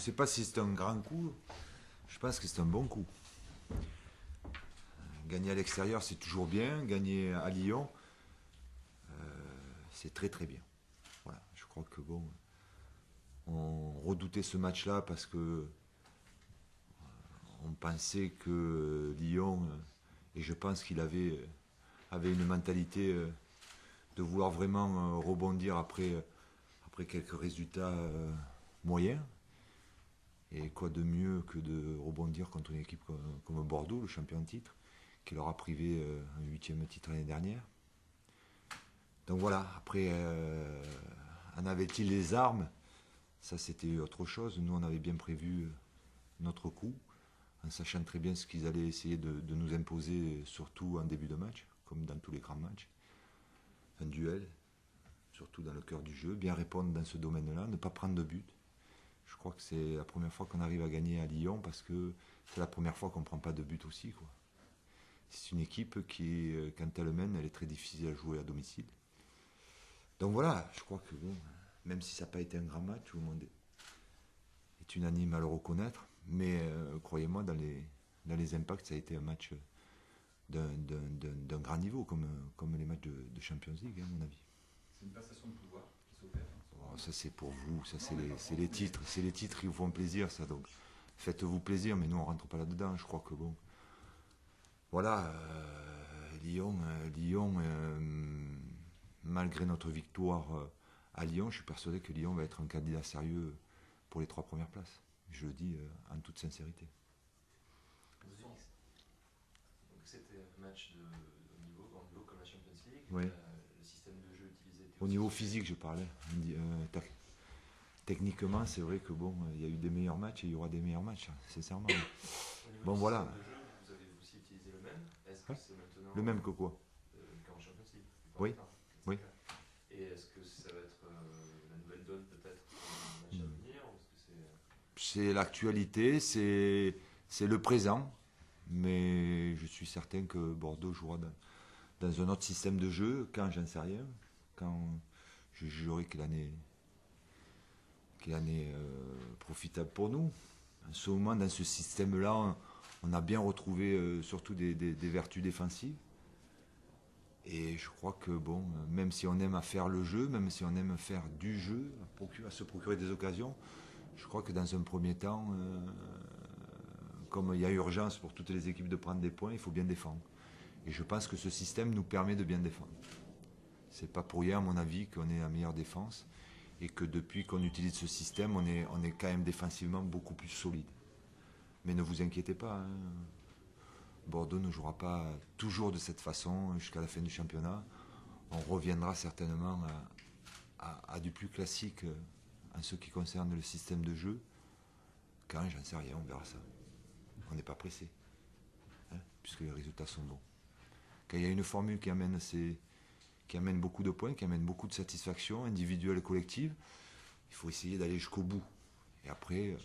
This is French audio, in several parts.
sais pas si c'est un grand coup. Je pense que c'est un bon coup. Gagner à l'extérieur, c'est toujours bien. Gagner à Lyon, c'est très très bien. Voilà, je crois que bon, on redoutait ce match-là parce que on pensait que Lyon, et je pense qu'il avait une mentalité de vouloir vraiment rebondir après quelques résultats moyens. Et quoi de mieux que de rebondir contre une équipe comme Bordeaux, le champion de titre, qui leur a privé un 8e titre l'année dernière. Donc voilà, après, en avait-il les armes? Ça, c'était autre chose. Nous, on avait bien prévu notre coup, en sachant très bien ce qu'ils allaient essayer de nous imposer, surtout en début de match, comme dans tous les grands matchs. Un duel, surtout dans le cœur du jeu, bien répondre dans ce domaine-là, ne pas prendre de but. Je crois que c'est la première fois qu'on arrive à gagner à Lyon parce que c'est la première fois qu'on ne prend pas de but aussi, quoi. C'est une équipe qui, quand elle mène, elle est très difficile à jouer à domicile. Donc voilà, je crois que bon, même si ça n'a pas été un grand match, tout le monde est unanime à le reconnaître. Mais croyez-moi, dans les impacts, ça a été un match d'un grand niveau, comme les matchs de Champions League, à mon avis. C'est une passation de pouvoir qui s'opère. Oh, ça c'est pour vous, ça c'est les titres, c'est les titres qui vous font plaisir, ça. Donc faites-vous plaisir, mais nous on rentre pas là-dedans. Je crois que bon, voilà, Lyon, malgré notre victoire à Lyon, je suis persuadé que Lyon va être un candidat sérieux pour les 3 premières places. Je le dis en toute sincérité. Donc c'était un match de haut niveau comme la Champions League. Oui. Le système de jeu utilisé était Au niveau physique, je parlais. Techniquement, c'est vrai que bon, il y a eu des meilleurs matchs et il y aura des meilleurs matchs, sincèrement. Bon, voilà. De jeu, vous avez aussi utilisé le même. Est-ce que c'est maintenant Le même que quoi? qu'en Champions League? Oui. Oui. Et est-ce que ça va être la nouvelle donne peut-être pour le match à venir ou est-ce que C'est l'actualité, c'est le présent, mais je suis certain que Bordeaux jouera dans un autre système de jeu. Quand, j'en sais rien. Quand je jugerai que l'année profitable pour nous. En ce moment, dans ce système-là, on a bien retrouvé surtout des vertus défensives. Et je crois que bon, même si on aime à faire le jeu, même si on aime faire du jeu, à se procurer des occasions, je crois que dans un premier temps, comme il y a urgence pour toutes les équipes de prendre des points, il faut bien défendre. Et je pense que ce système nous permet de bien défendre. C'est pas pour rien, à mon avis, qu'on est la meilleure défense et que depuis qu'on utilise ce système, on est quand même défensivement beaucoup plus solide. Mais ne vous inquiétez pas, hein. Bordeaux ne jouera pas toujours de cette façon jusqu'à la fin du championnat. On reviendra certainement à du plus classique en ce qui concerne le système de jeu. Quand, j'en sais rien, on verra ça. On n'est pas pressé, hein, puisque les résultats sont bons. Quand il y a une formule qui amène beaucoup de points, qui amène beaucoup de satisfaction individuelle et collective, il faut essayer d'aller jusqu'au bout. Et après,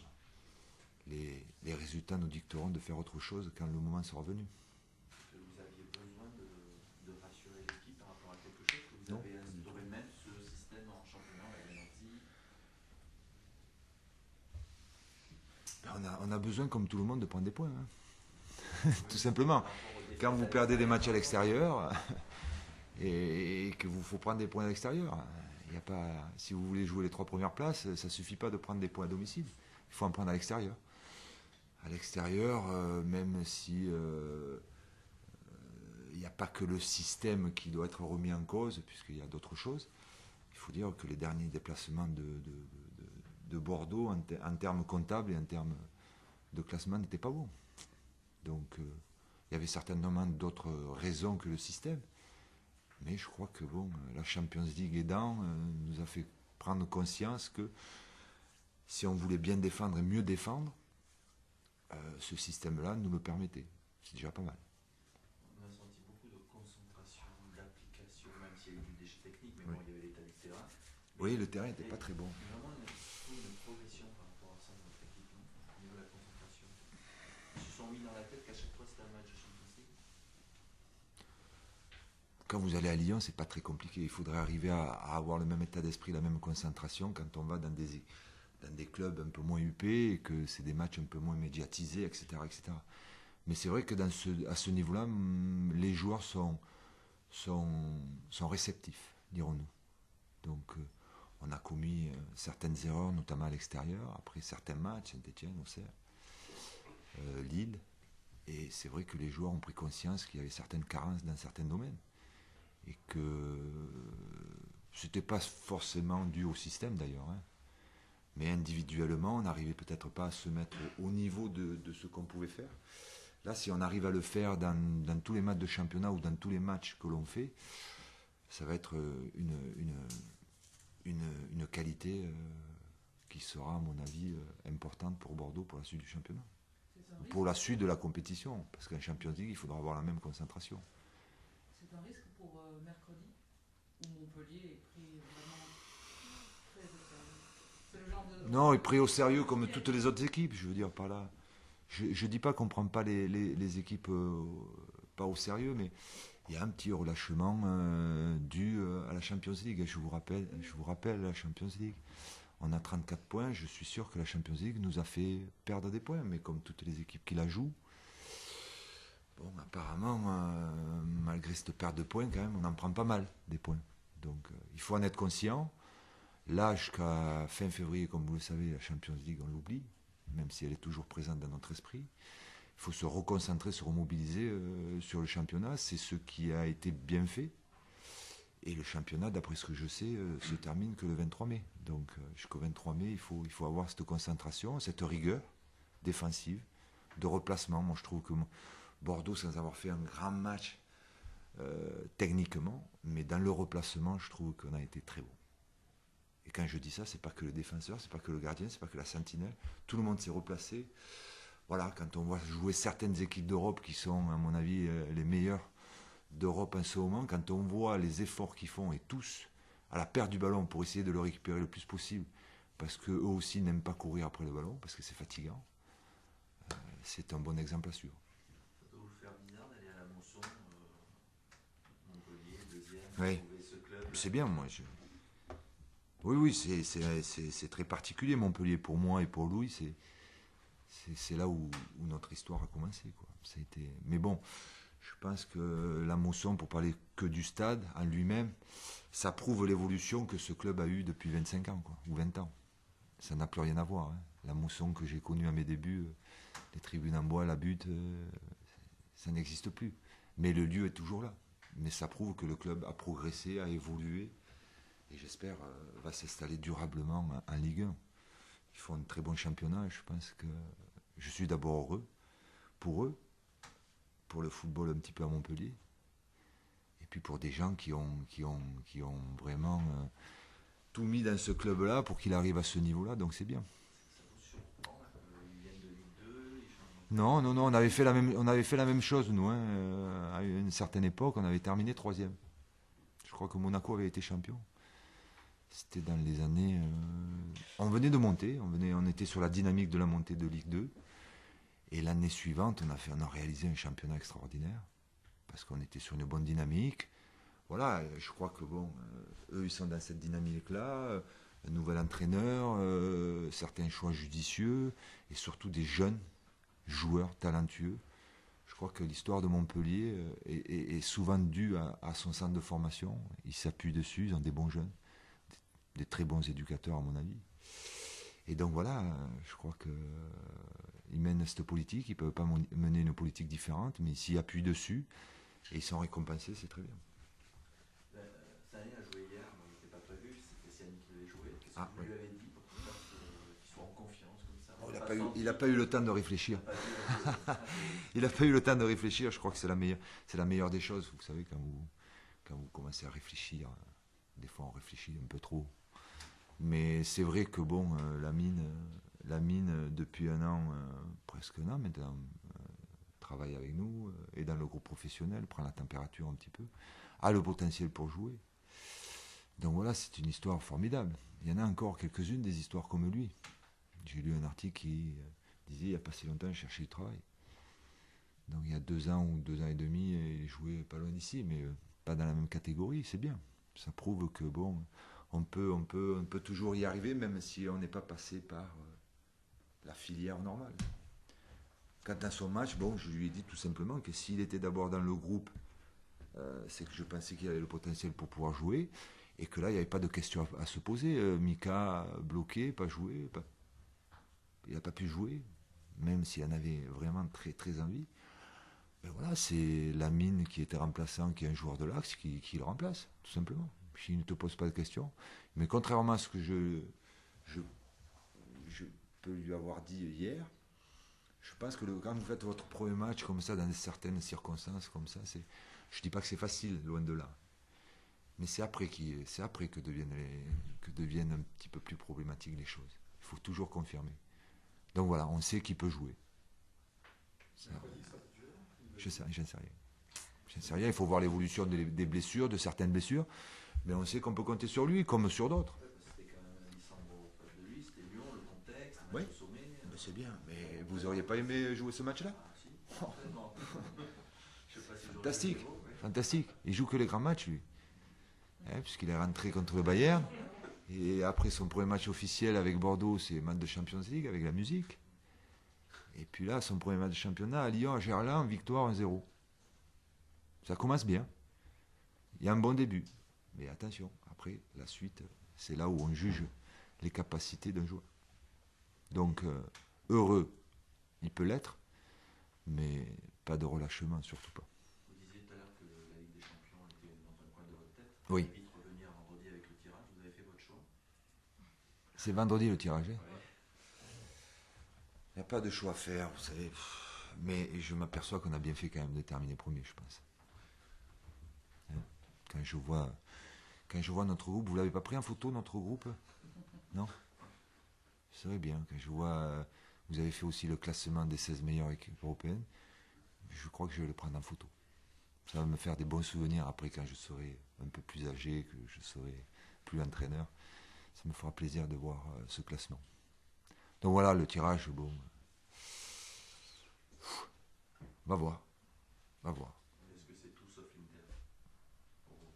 les résultats nous dicteront de faire autre chose quand le moment sera venu. Est-ce que vous aviez besoin de rassurer l'équipe par rapport à quelque chose que vous avez instauré même ce système en championnat, on l'avait dit. On a besoin, comme tout le monde, de prendre des points, hein. Tout simplement. Quand vous perdez des matchs à l'extérieur et que vous faut prendre des points à l'extérieur, il y a pas, si vous voulez jouer les 3 premières places, ça ne suffit pas de prendre des points à domicile. Il faut en prendre à l'extérieur. À l'extérieur, même si il n'y a pas que le système qui doit être remis en cause, puisqu'il y a d'autres choses, il faut dire que les derniers déplacements de Bordeaux, en termes comptables et en termes de classement, n'étaient pas bons. Donc, il y avait certainement d'autres raisons que le système. Mais je crois que bon, la Champions League aidant, nous a fait prendre conscience que si on voulait bien défendre et mieux défendre, ce système-là nous le permettait. C'est déjà pas mal. On a senti beaucoup de concentration, d'application, même s'il y a eu du déchet technique, mais Oui. bon, il y avait l'état du terrain. Oui, le terrain n'était pas très bon. Vraiment une progression par rapport à ça de notre équipe, au niveau de la concentration. Ils se sont mis dans la tête qu'à chaque fois c'était un match de Champions League. Quand vous allez à Lyon, c'est pas très compliqué. Il faudrait arriver à avoir le même état d'esprit, la même concentration quand on va dans des clubs un peu moins huppés et que c'est des matchs un peu moins médiatisés, etc. etc. Mais c'est vrai que à ce niveau-là, les joueurs sont réceptifs, dirons-nous. Donc on a commis certaines erreurs, notamment à l'extérieur, après certains matchs, Saint-Etienne, Auxerre, Lille. Et c'est vrai que les joueurs ont pris conscience qu'il y avait certaines carences dans certains domaines. Et que c'était pas forcément dû au système d'ailleurs. Hein. Mais individuellement, on n'arrivait peut-être pas à se mettre au niveau de ce qu'on pouvait faire. Là, si on arrive à le faire dans tous les matchs de championnat ou dans tous les matchs que l'on fait, ça va être une qualité qui sera, à mon avis, importante pour Bordeaux pour la suite du championnat. Pour la suite de la compétition. Parce qu'en Champions League, il faudra avoir la même concentration. C'est un risque pour mercredi, où Montpellier est pris vraiment très au sérieux. C'est le genre de... Non, est pris au sérieux comme toutes les autres équipes, je veux dire, par là. Je ne dis pas qu'on ne prend pas les équipes pas au sérieux, mais il y a un petit relâchement dû à la Champions League. Je vous rappelle la Champions League. On a 34 points, je suis sûr que la Champions League nous a fait perdre des points, mais comme toutes les équipes qui la jouent, bon, apparemment, malgré cette perte de points, quand même, on en prend pas mal des points. Donc, il faut en être conscient. Là, jusqu'à fin février, comme vous le savez, la Champions League, on l'oublie, même si elle est toujours présente dans notre esprit. Il faut se reconcentrer, se remobiliser sur le championnat. C'est ce qui a été bien fait. Et le championnat, d'après ce que je sais, se termine que le 23 mai. Donc, jusqu'au 23 mai, il faut avoir cette concentration, cette rigueur défensive, de replacement. Moi, je trouve que Bordeaux, sans avoir fait un grand match techniquement, mais dans le replacement, je trouve qu'on a été très bon. Et quand je dis ça, c'est pas que le défenseur, c'est pas que le gardien, c'est pas que la sentinelle. Tout le monde s'est replacé. Voilà, quand on voit jouer certaines équipes d'Europe qui sont, à mon avis, les meilleures d'Europe en ce moment, quand on voit les efforts qu'ils font, et tous, à la perte du ballon pour essayer de le récupérer le plus possible, parce qu'eux aussi n'aiment pas courir après le ballon, parce que c'est fatigant, c'est un bon exemple à suivre. Ça doit vous faire bizarre d'aller à la Mosson, Montpellier, deuxième, Oui. trouver ce club. C'est bien, moi. Oui, c'est très particulier, Montpellier, pour moi et pour Louis. C'est là où notre histoire a commencé, quoi. Mais bon, je pense que la Mosson, pour parler que du stade en lui-même, ça prouve l'évolution que ce club a eue depuis 25 ans, quoi, ou 20 ans. Ça n'a plus rien à voir. Hein. La Mosson que j'ai connue à mes débuts, les tribunes en bois, la butte, ça n'existe plus. Mais le lieu est toujours là. Mais ça prouve que le club a progressé, a évolué, et j'espère va s'installer durablement en Ligue 1. Ils font un très bon championnat, et je pense que je suis d'abord heureux pour eux, pour le football un petit peu à Montpellier, et puis pour des gens qui ont vraiment tout mis dans ce club-là pour qu'il arrive à ce niveau-là, donc c'est bien. Ça vous surprend qu'ils viennent de Ligue 2, ils changent. Non, on avait fait la même chose, nous, hein, à une certaine époque, on avait terminé 3e. Je crois que Monaco avait été champion. C'était dans les années... on venait de monter, on était sur la dynamique de la montée de Ligue 2. Et l'année suivante, on a réalisé un championnat extraordinaire. Parce qu'on était sur une bonne dynamique. Voilà, je crois que bon, eux, ils sont dans cette dynamique-là. Un nouvel entraîneur, certains choix judicieux, et surtout des jeunes joueurs talentueux. Je crois que l'histoire de Montpellier est souvent due à son centre de formation. Ils s'appuient dessus, ils ont des bons jeunes. Des très bons éducateurs à mon avis. Et donc voilà, je crois qu'ils mènent cette politique, ils ne peuvent pas mener une politique différente, mais ils s'y appuient dessus et ils sont récompensés, c'est très bien. Sané a joué hier, mais il n'était pas prévu, c'était Siani qui devait jouer. Qu'est-ce que vous Oui. lui avez dit pour qu'il soit en confiance comme ça? Il n'a pas eu le temps de réfléchir. Il n'a pas eu le temps de réfléchir, je crois que c'est la meilleure des choses. Vous savez, quand vous commencez à réfléchir, des fois on réfléchit un peu trop. Mais c'est vrai que bon, la mine depuis un an, presque un an maintenant, travaille avec nous, est dans le groupe professionnel, prend la température un petit peu, a le potentiel pour jouer. Donc voilà, c'est une histoire formidable. Il y en a encore quelques-unes des histoires comme lui. J'ai lu un article qui disait il n'y a pas si longtemps, je cherchais du travail. Donc il y a 2 ans ou 2 ans et demi, il jouait pas loin d'ici, mais pas dans la même catégorie, c'est bien. Ça prouve que bon, on peut toujours y arriver, même si on n'est pas passé par la filière normale. Quant à son match, bon, je lui ai dit tout simplement que s'il était d'abord dans le groupe, c'est que je pensais qu'il avait le potentiel pour pouvoir jouer, et que là, il n'y avait pas de question à se poser. Mika, bloqué, pas joué, il n'a pas pu jouer, même s'il en avait vraiment très très envie. Ben voilà, c'est Lamine qui était remplaçant, qui est un joueur de l'axe, qui le remplace, tout simplement. S'il ne te pose pas de questions. Mais contrairement à ce que je peux lui avoir dit hier, je pense que quand vous faites votre premier match comme ça, dans certaines circonstances comme ça, je ne dis pas que c'est facile, loin de là. Mais c'est après que deviennent un petit peu plus problématiques les choses. Il faut toujours confirmer. Donc voilà, on sait qui peut jouer. J'en sais rien. J'en sais rien, il faut voir l'évolution des blessures, de certaines blessures. Mais on sait qu'on peut compter sur lui, comme sur d'autres. C'était quand même un Alessandro proche de lui, c'était Lyon, le contexte, un Oui. match au sommet. Mais c'est bien, mais vous auriez pas aimé jouer ce match-là? Ah, si, certainement. Je sais pas si j'aurais Fantastique, fait le niveau, ouais. fantastique. Il joue que les grands matchs, lui. Puisqu'il est rentré contre le Bayern. Et après son premier match officiel avec Bordeaux, c'est match de Champions League avec la musique. Et puis là, son premier match de championnat à Lyon, à Gerland, victoire 1-0. Ça commence bien. Il y a un bon début. Mais attention, après, la suite, c'est là où on juge les capacités d'un joueur. Donc, heureux, il peut l'être, mais pas de relâchement, surtout pas. Vous disiez tout à l'heure que la Ligue des Champions était dans un coin de votre tête. Oui. Vous allez vite revenir vendredi avec le tirage. Vous avez fait votre choix. C'est vendredi le tirage. Il n'y a pas de choix à faire, vous savez. Mais je m'aperçois qu'on a bien fait quand même de terminer premier, je pense. Quand je vois notre groupe, vous l'avez pas pris en photo, notre groupe? Non? Ce serait bien. Quand je vois, vous avez fait aussi le classement des 16 meilleures équipes européennes, je crois que je vais le prendre en photo. Ça va me faire des bons souvenirs après quand je serai un peu plus âgé, que je serai plus entraîneur. Ça me fera plaisir de voir ce classement. Donc voilà, le tirage, bon. Va voir. Est-ce que c'est tout sauf l'Inter pour vous?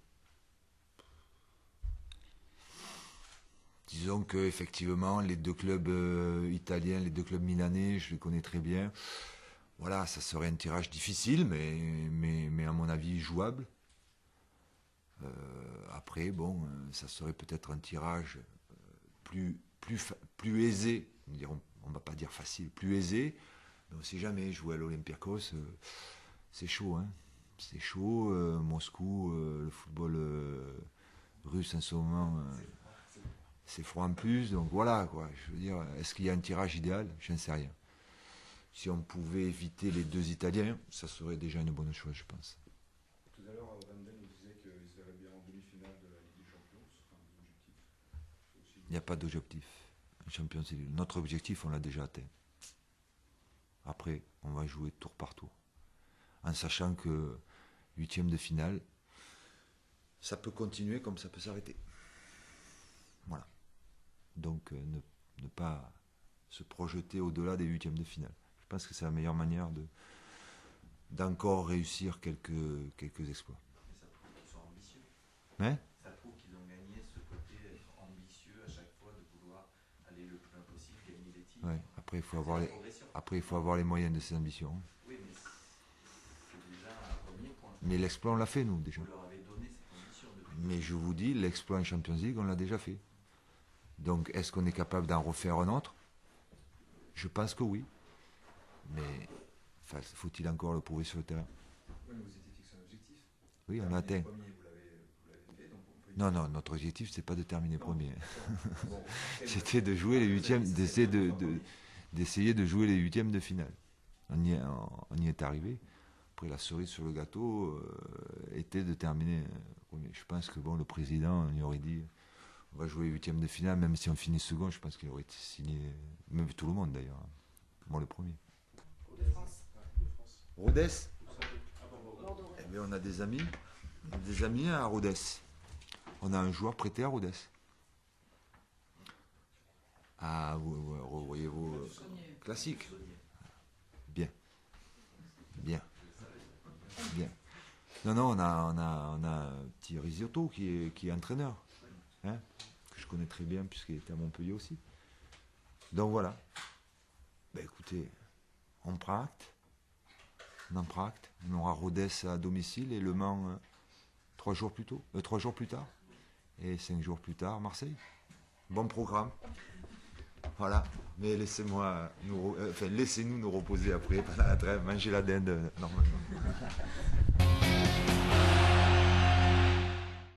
Disons que effectivement, les deux clubs italiens, les deux clubs milanais, je les connais très bien. Voilà, ça serait un tirage difficile, mais à mon avis jouable. Après, bon, ça serait peut-être un tirage plus aisé. On ne va pas dire facile, plus aisé. Mais on ne sait jamais. Jouer à l'Olympiakos, c'est chaud, hein. C'est chaud. Moscou, le football russe en ce moment, c'est froid en plus. Donc voilà, quoi. Je veux dire, est-ce qu'il y a un tirage idéal? Je n'en sais rien. Si on pouvait éviter les deux Italiens, ça serait déjà une bonne chose, je pense. Tout à l'heure, Van Den nous disait qu'il se verrait bien en demi-finale de la Ligue des Champions. Ce sera un des objectifs. Il n'y a pas d'objectif. Un champion civil. Notre objectif, on l'a déjà atteint. Après, on va jouer tour par tour. En sachant que 8e de finale, ça peut continuer comme ça peut s'arrêter. Voilà. Donc, ne pas se projeter au-delà des 8e de finale. Je pense que c'est la meilleure manière d'encore réussir quelques exploits. Mais ça prouve qu'ils sont ambitieux. Hein? Ça prouve qu'ils ont gagné ce côté être ambitieux à chaque fois, de vouloir aller le plus loin possible, gagner des titres. Ouais. Après, il faut C'est avoir la les, progression. après, il faut avoir les moyens de ses ambitions. Oui, mais c'est déjà un premier point. Mais l'exploit, on l'a fait, nous, déjà. Vous leur avez donné cette ambition depuis. Mais je vous dis, l'exploit en Champions League, on l'a déjà fait. Donc, est-ce qu'on est capable d'en refaire un autre? Je pense que oui. Mais faut-il encore le prouver sur le terrain? Oui, mais vous étiez fixé un objectif. Oui, on l'a atteint. Premier, vous l'avez fait, donc on peut y Non, notre objectif, c'est pas de terminer premier. Bon, C'était de jouer les huitièmes, d'essayer de jouer les huitièmes de finale. On y est arrivé. Après, la cerise sur le gâteau était de terminer premier. Je pense que bon, le président, on y aurait dit, on va jouer les huitièmes de finale, même si on finit second, je pense qu'il aurait signé, même tout le monde d'ailleurs. Moi, le premier. De France. Rodez. Bordeaux. Eh bien, on a des amis à Rodez. On a un joueur prêté à Rodez. Ah, vous voyez-vous, Saunier. classique. Bien. Non, on a un petit Risotto qui est entraîneur. hein, que je connais très bien puisqu'il était à Montpellier aussi. Donc voilà. Ben écoutez, on prend acte. On en prend acte. On aura Rodez à domicile et Le Mans 3 jours plus tard. Et 5 jours plus tard, Marseille. Bon programme. Voilà. Mais laissez-nous nous reposer après pendant la trêve, manger la dinde normalement.